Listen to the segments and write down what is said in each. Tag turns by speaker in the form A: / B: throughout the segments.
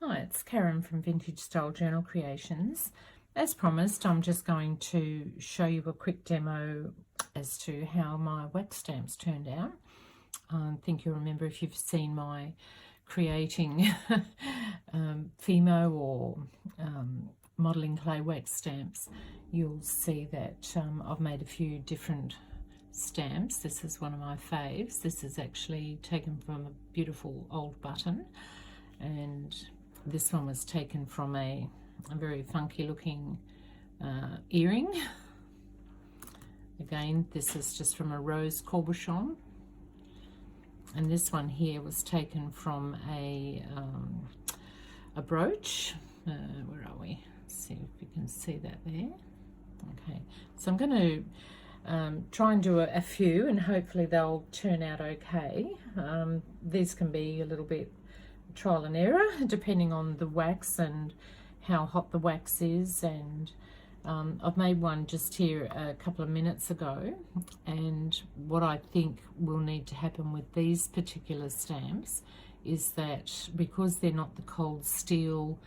A: Hi, it's Karen from Vintage Style Journal Creations. As promised, I'm just going to show you a quick demo as to how my wax stamps turned out. I think you'll remember if you've seen my creating Fimo or modelling clay wax stamps, you'll see that I've made a few different stamps. This is one of my faves. This is actually taken from a beautiful old button, and this one was taken from a very funky looking earring. Again, this is just from a rose cabochon, and this one here was taken from a brooch. Where are we? Let's see if you can see that there. Okay, so I'm going to try and do a few, and hopefully they'll turn out okay. These can be a little bit trial and error depending on the wax and how hot the wax is, and I've made one just here a couple of minutes ago, and what I think will need to happen with these particular stamps is that because they're not the cold steel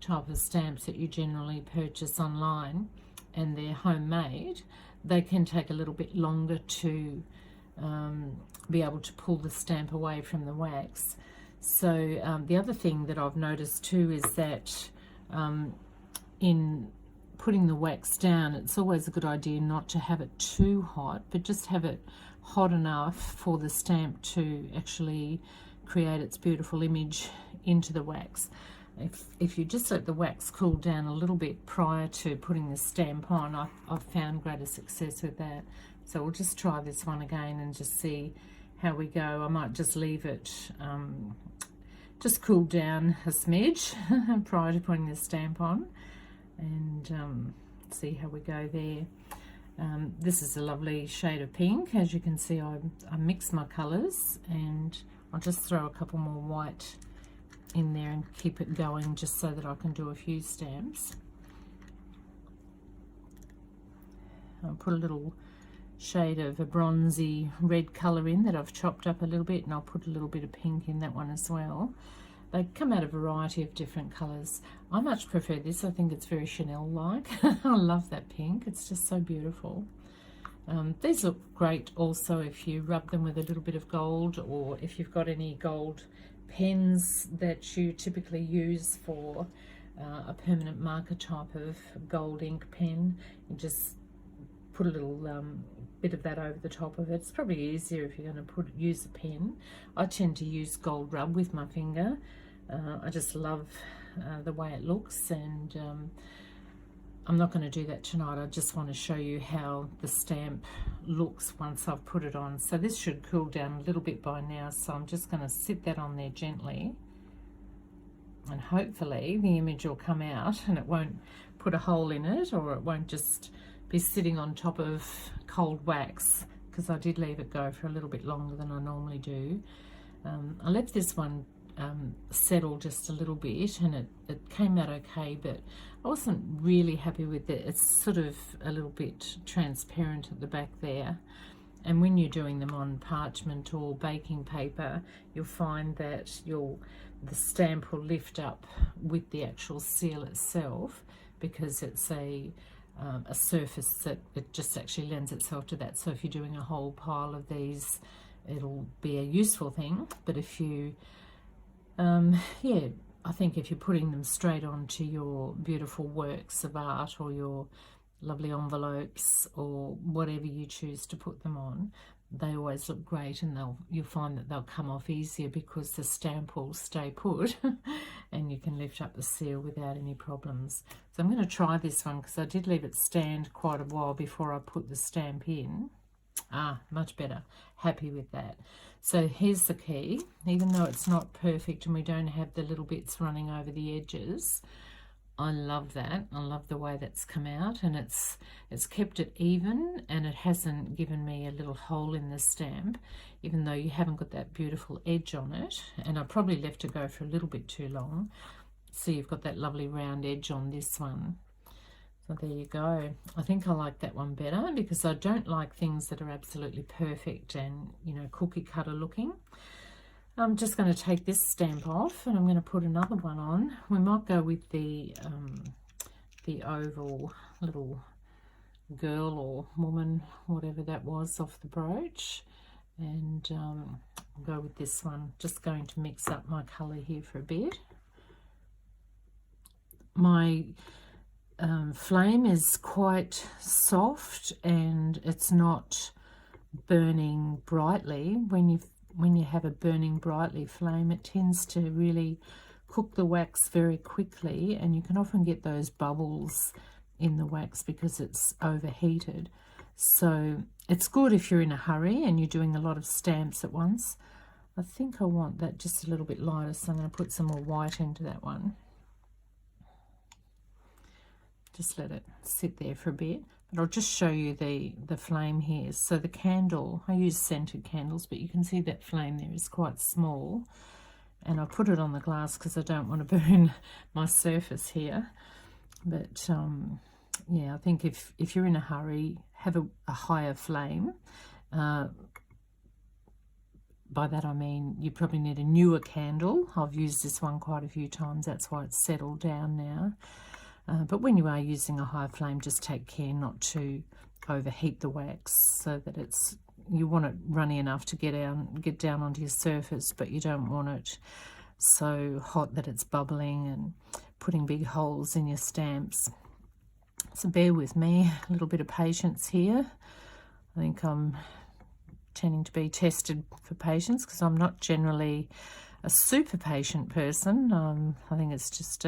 A: type of stamps that you generally purchase online and they're homemade, they can take a little bit longer to be able to pull the stamp away from the wax. So the other thing that I've noticed too is that in putting the wax down, it's always a good idea not to have it too hot, but just have it hot enough for the stamp to actually create its beautiful image into the wax. If you just let the wax cool down a little bit prior to putting the stamp on, I've found greater success with that. So we'll just try this one again and just see how we go. I might just leave it just cool down a smidge prior to putting the stamp on, and see how we go there. This is a lovely shade of pink. As you can see, I mix my colours, and I'll just throw a couple more white in there and keep it going just so that I can do a few stamps. I'll put a little shade of a bronzy red colour in that I've chopped up a little bit, and I'll put a little bit of pink in that one as well. They come out a variety of different colours. I much prefer this. I think it's very Chanel-like. I love that pink. It's just so beautiful. These look great also if you rub them with a little bit of gold, or if you've got any gold pens that you typically use for a permanent marker type of gold ink pen. You just put a little bit of that over the top of it. It's probably easier if you're going to use a pen. I tend to use gold rub with my finger. I just love the way it looks, and I'm not going to do that tonight. I just want to show you how the stamp looks once I've put it on. So this should cool down a little bit by now, so I'm just going to sit that on there gently, and hopefully the image will come out and it won't put a hole in it, or it won't just be sitting on top of cold wax, because I did leave it go for a little bit longer than I normally do. I left this one settle just a little bit, and it came out okay, but I wasn't really happy with it. It's sort of a little bit transparent at the back there, and when you're doing them on parchment or baking paper, you'll find that the stamp will lift up with the actual seal itself, because it's a surface that it just actually lends itself to that. So if you're doing a whole pile of these, it'll be a useful thing. But if you yeah, I think if you're putting them straight onto your beautiful works of art, or your lovely envelopes, or whatever you choose to put them on, they always look great, and you'll find that they'll come off easier because the stamp will stay put and you can lift up the seal without any problems. So I'm going to try this one, because I did leave it stand quite a while before I put the stamp in. Much better. Happy with that. So here's the key. Even though it's not perfect and we don't have the little bits running over the edges, I love that. I love the way that's come out, and it's kept it even, and it hasn't given me a little hole in the stamp, even though you haven't got that beautiful edge on it. And I probably left it go for a little bit too long. So you've got that lovely round edge on this one. So there you go. I think I like that one better, because I don't like things that are absolutely perfect and, you know, cookie cutter looking. I'm just going to take this stamp off and I'm going to put another one on. We might go with the oval little girl or woman, whatever that was, off the brooch. And I'll go with this one. Just going to mix up my colour here for a bit. My flame is quite soft and it's not burning brightly. When you have a burning brightly flame, it tends to really cook the wax very quickly, and you can often get those bubbles in the wax because it's overheated. So it's good if you're in a hurry and you're doing a lot of stamps at once. I think I want that just a little bit lighter, so I'm going to put some more white into that one. Just let it sit there for a bit. But I'll just show you the flame here. So the candle, I use scented candles, but you can see that flame there is quite small. And I put it on the glass because I don't want to burn my surface here. But yeah, I think if you're in a hurry, have a higher flame. By that I mean you probably need a newer candle. I've used this one quite a few times, that's why it's settled down now. But when you are using a high flame, just take care not to overheat the wax, so that you want it runny enough to get down onto your surface, but you don't want it so hot that it's bubbling and putting big holes in your stamps. So bear with me, a little bit of patience here. I think I'm tending to be tested for patience because I'm not generally a super patient person. I think it's just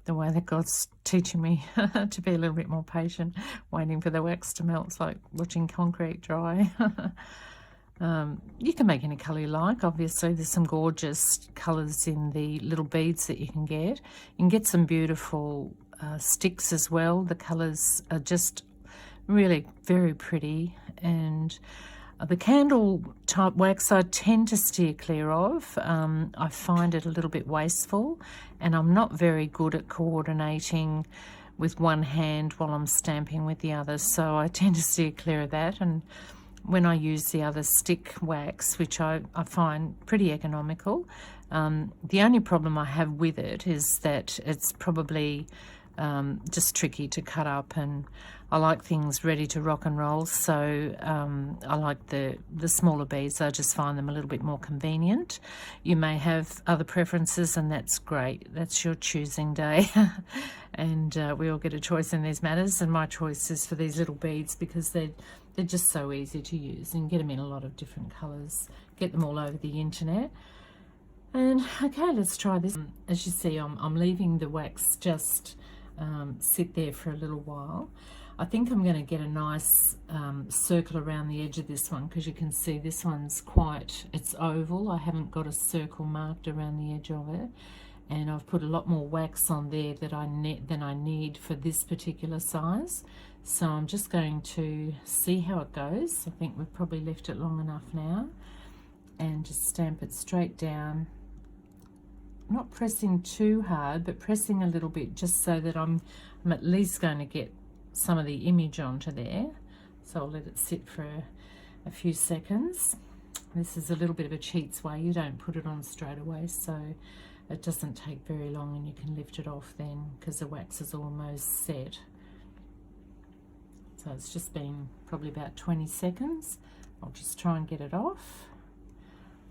A: the way that God's teaching me to be a little bit more patient, waiting for the wax to melt. It's like watching concrete dry. You can make any colour you like. Obviously, there's some gorgeous colours in the little beads that you can get. You can get some beautiful sticks as well. The colours are just really very pretty, and the candle type wax I tend to steer clear of. I find it a little bit wasteful, and I'm not very good at coordinating with one hand while I'm stamping with the other, so I tend to steer clear of that. And when I use the other stick wax, which I find pretty economical, the only problem I have with it is that it's probably just tricky to cut up, and I like things ready to rock and roll, so I like the smaller beads. I just find them a little bit more convenient. You may have other preferences, and that's great. That's your choosing day. And we all get a choice in these matters, and my choice is for these little beads because they're just so easy to use, and get them in a lot of different colours. Get them all over the internet. And okay, let's try this. As you see, I'm leaving the wax just sit there for a little while. I think I'm going to get a nice circle around the edge of this one, because you can see this one's it's oval. I haven't got a circle marked around the edge of it, and I've put a lot more wax on there than I need for this particular size. So I'm just going to see how it goes. I think we've probably left it long enough now, and just stamp it straight down. Not pressing too hard, but pressing a little bit, just so that I'm at least going to get some of the image onto there. So I'll let it sit for a few seconds. This is a little bit of a cheat's way. You don't put it on straight away, so it doesn't take very long, and you can lift it off then because the wax is almost set. So it's just been probably about 20 seconds. I'll just try and get it off.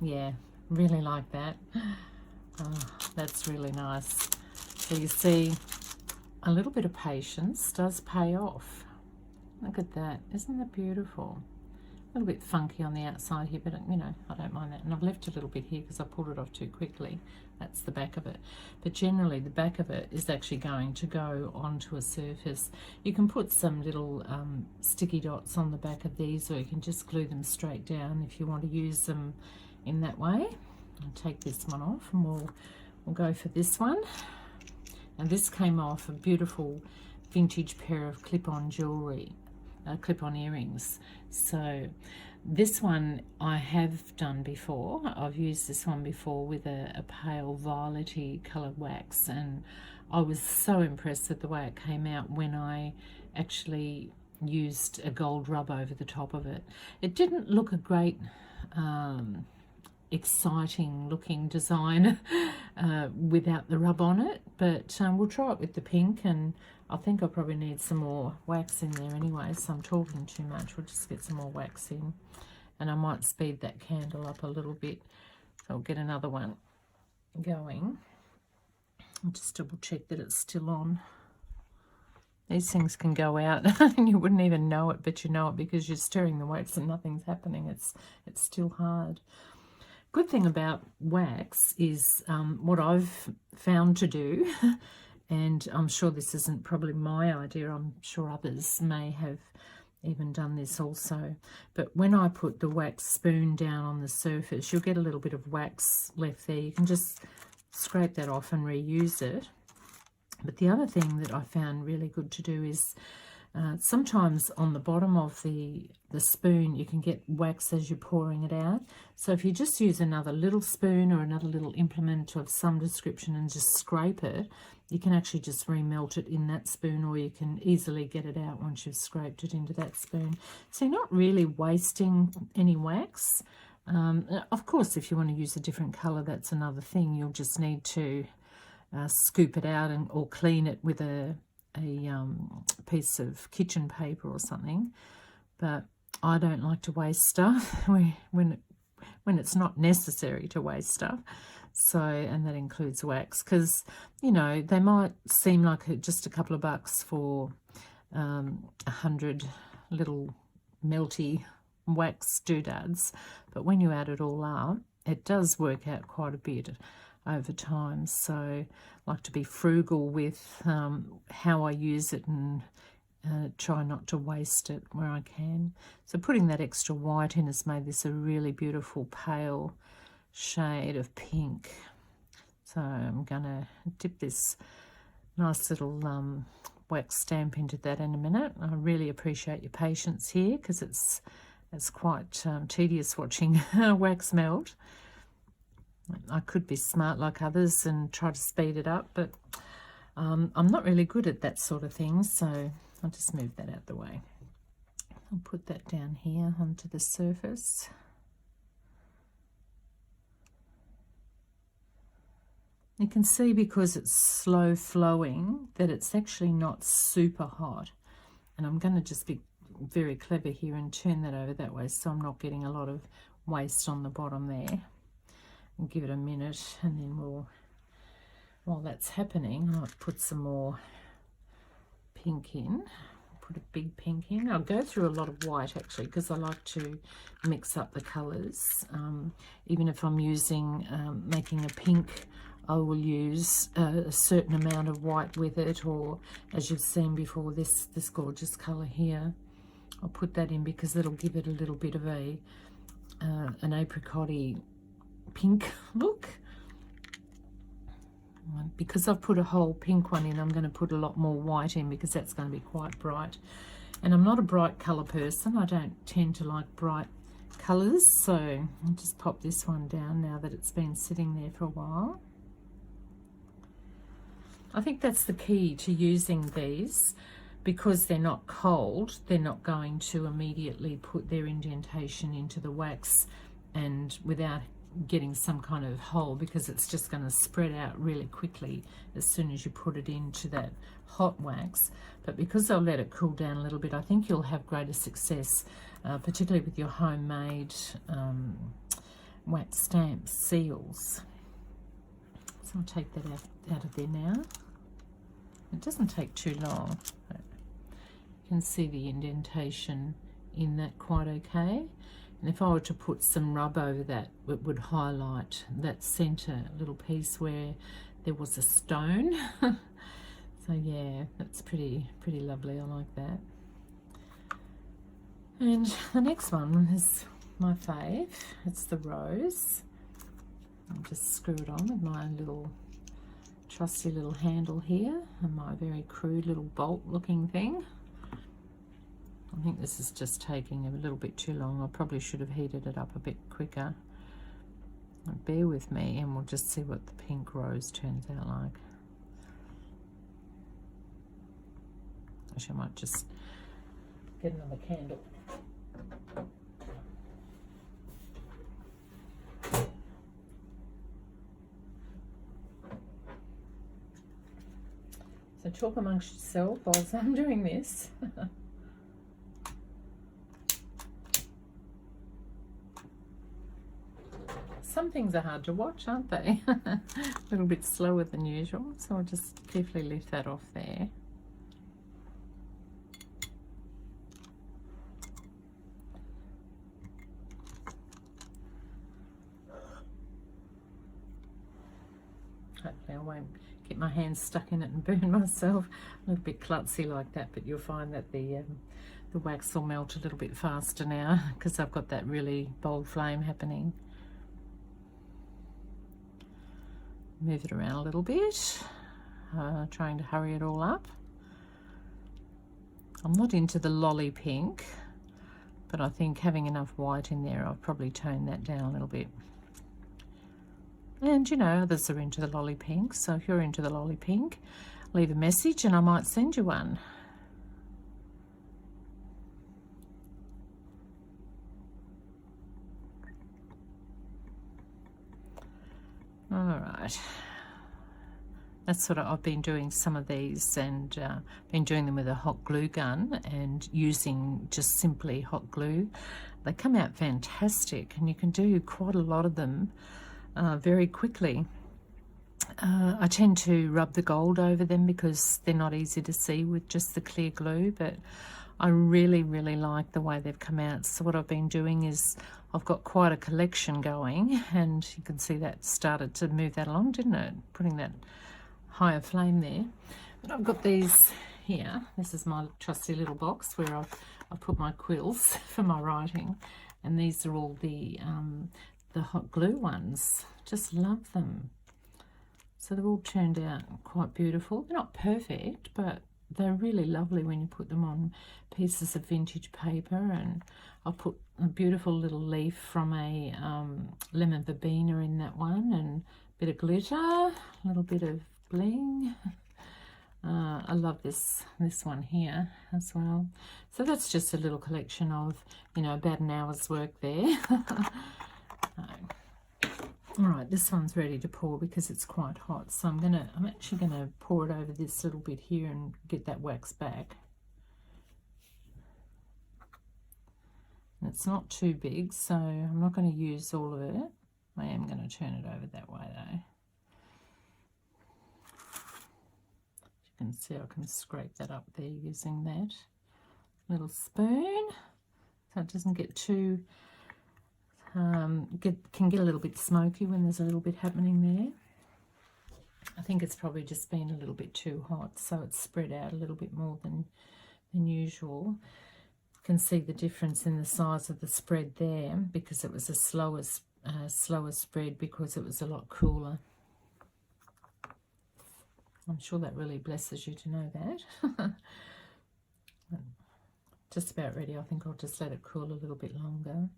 A: Yeah, really like that. Oh, that's really nice. So you see, a little bit of patience does pay off. Look at that. Isn't that beautiful? A little bit funky on the outside here, but you know, I don't mind that. And I've left a little bit here because I pulled it off too quickly. That's the back of it. But generally the back of it is actually going to go onto a surface. You can put some little sticky dots on the back of these, or you can just glue them straight down if you want to use them in that way. I'll take this one off, and we'll go for this one. And this came off a beautiful vintage pair of clip-on jewelry, clip-on earrings. So this one I have done before. I've used this one before with a pale violet-y coloured wax, and I was so impressed with the way it came out when I actually used a gold rub over the top of it. It didn't look a great exciting looking design without the rub on it, but we'll try it with the pink, and I think I'll probably need some more wax in there anyway, so I'm talking too much. We'll just get some more wax in, and I might speed that candle up a little bit, so I'll get another one going. I'll just double check that it's still on. These things can go out and you wouldn't even know it, but you know it because you're stirring the wax and nothing's happening. It's still hard. Good thing about wax is what I've found to do, and I'm sure this isn't probably my idea, I'm sure others may have even done this also, but when I put the wax spoon down on the surface, you'll get a little bit of wax left there. You can just scrape that off and reuse it. But the other thing that I found really good to do is sometimes on the bottom of the spoon you can get wax as you're pouring it out. So if you just use another little spoon or another little implement of some description and just scrape it, you can actually just remelt it in that spoon, or you can easily get it out once you've scraped it into that spoon. So you're not really wasting any wax. Of course, if you want to use a different colour, that's another thing. You'll just need to scoop it out or clean it with a piece of kitchen paper or something. But I don't like to waste stuff when it's not necessary to waste stuff. So, and that includes wax, because, you know, they might seem like just a couple of bucks for 100 little melty wax doodads, but when you add it all up, it does work out quite a bit over time. So I like to be frugal with how I use it, and try not to waste it where I can. So putting that extra white in has made this a really beautiful pale shade of pink. So I'm gonna dip this nice little wax stamp into that in a minute. I really appreciate your patience here, because it's quite tedious watching wax melt. I could be smart like others and try to speed it up, but I'm not really good at that sort of thing, so I'll just move that out the way. I'll put that down here onto the surface. You can see, because it's slow flowing, that it's actually not super hot. And I'm going to just be very clever here and turn that over that way, so I'm not getting a lot of waste on the bottom there. And give it a minute, and then while that's happening, I'll put some more pink in. Put a big pink in. I'll go through a lot of white actually, because I like to mix up the colours. Even if I'm using making a pink, I will use a certain amount of white with it, or as you've seen before, this gorgeous colour here, I'll put that in because it'll give it a little bit of an apricot-y pink look. Because I've put a whole pink one in, I'm going to put a lot more white in, because that's going to be quite bright. And I'm not a bright colour person. I don't tend to like bright colours, so I'll just pop this one down now that it's been sitting there for a while. I think that's the key to using these. Because they're not cold, they're not going to immediately put their indentation into the wax and without getting some kind of hole, because it's just going to spread out really quickly as soon as you put it into that hot wax. But because I'll let it cool down a little bit, I think you'll have greater success, particularly with your homemade wax stamp seals. So I'll take that out of there now. It doesn't take too long. You can see the indentation in that quite okay. And if I were to put some rub over that, it would highlight that center little piece where there was a stone. So yeah, that's pretty lovely. I like that. And the next one is my fave. It's the rose. I'll just screw it on with my little trusty little handle here and my very crude little bolt looking thing. I think this is just taking a little bit too long. I probably should have heated it up a bit quicker. Bear with me and we'll just see what the pink rose turns out like. Actually, I might just get another candle. So talk amongst yourself whilst I'm doing this. Some things are hard to watch, aren't they? A little bit slower than usual, so I'll just carefully lift that off there. Hopefully I won't get my hands stuck in it and burn myself. A little bit klutzy like that, but you'll find that the wax will melt a little bit faster now because I've got that really bold flame happening. Move it around a little bit, trying to hurry it all up. I'm not into the lolly pink, but I think having enough white in there, I'll probably tone that down a little bit. And you know, others are into the lolly pink, so if you're into the lolly pink, leave a message and I might send you one. All right, that's what I've been doing some of these, and been doing them with a hot glue gun and using just simply hot glue. They come out fantastic, and you can do quite a lot of them very quickly. I tend to rub the gold over them because they're not easy to see with just the clear glue, but I really like the way they've come out. So what I've been doing is I've got quite a collection going, and you can see that started to move that along, didn't it? Putting that higher flame there. But I've got these here. This is my trusty little box where I've put my quills for my writing, and these are all the hot glue ones. Just love them. So they've all turned out quite beautiful. They're not perfect, but they're really lovely when you put them on pieces of vintage paper. And I'll put a beautiful little leaf from a lemon verbena in that one, and a bit of glitter, a little bit of bling. I love this one here as well. So that's just a little collection of, you know, about an hour's work there. All right, this one's ready to pour because it's quite hot. So I'm actually gonna pour it over this little bit here and get that wax back. And it's not too big, so I'm not going to use all of it. I am going to turn it over that way though. As you can see, I can scrape that up there using that little spoon, so it doesn't get too can get a little bit smoky when there's a little bit happening there. I think it's probably just been a little bit too hot, so it's spread out a little bit more than usual. You can see the difference in the size of the spread there because it was a slower spread because it was a lot cooler. I'm sure that really blesses you to know that. Just about ready. I think I'll just let it cool a little bit longer.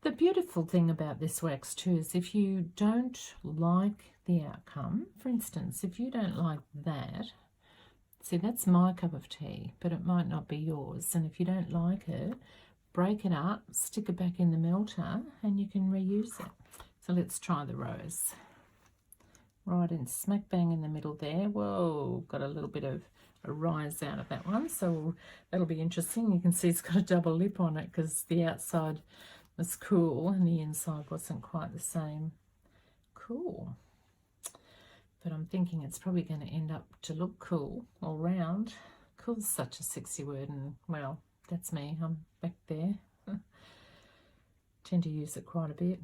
A: The beautiful thing about this wax too is if you don't like the outcome, for instance, if you don't like that, see, that's my cup of tea, but it might not be yours. And if you don't like it, break it up, stick it back in the melter, and you can reuse it. So let's try the rose. Right in smack bang in the middle there. Whoa, got a little bit of a rise out of that one, so that'll be interesting. You can see it's got a double lip on it because the outside was cool and the inside wasn't quite the same. Cool. But I'm thinking it's probably going to end up to look cool all round. Cool's such a sexy word, and well, that's me. I'm back there. Tend to use it quite a bit.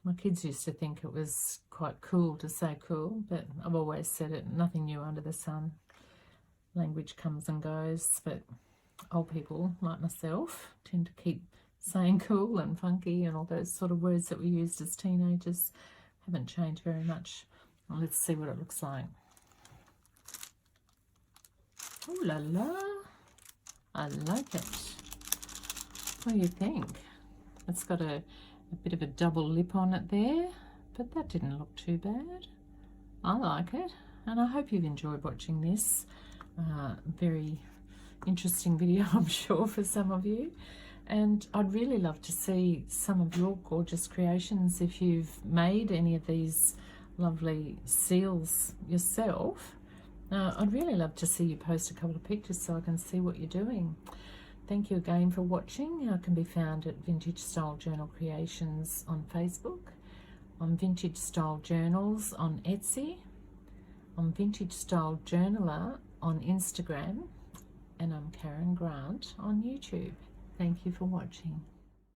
A: My kids used to think it was quite cool to say cool, but I've always said it, nothing new under the sun. Language comes and goes, but old people like myself tend to keep saying cool and funky and all those sort of words that we used as teenagers. Haven't changed very much. Well, let's see what it looks like. Ooh la la, I like it. What do you think? It's got a bit of a double lip on it there, but that didn't look too bad. I like it, and I hope you've enjoyed watching this. Very interesting video, I'm sure, for some of you. And I'd really love to see some of your gorgeous creations. If you've made any of these lovely seals yourself, I'd really love to see you post a couple of pictures so I can see what you're doing. Thank you again for watching. I can be found at Vintage Style Journal Creations on Facebook, on Vintage Style Journals on Etsy, on Vintage Style Journaler on Instagram, and I'm Karen Grant on YouTube. Thank you for watching.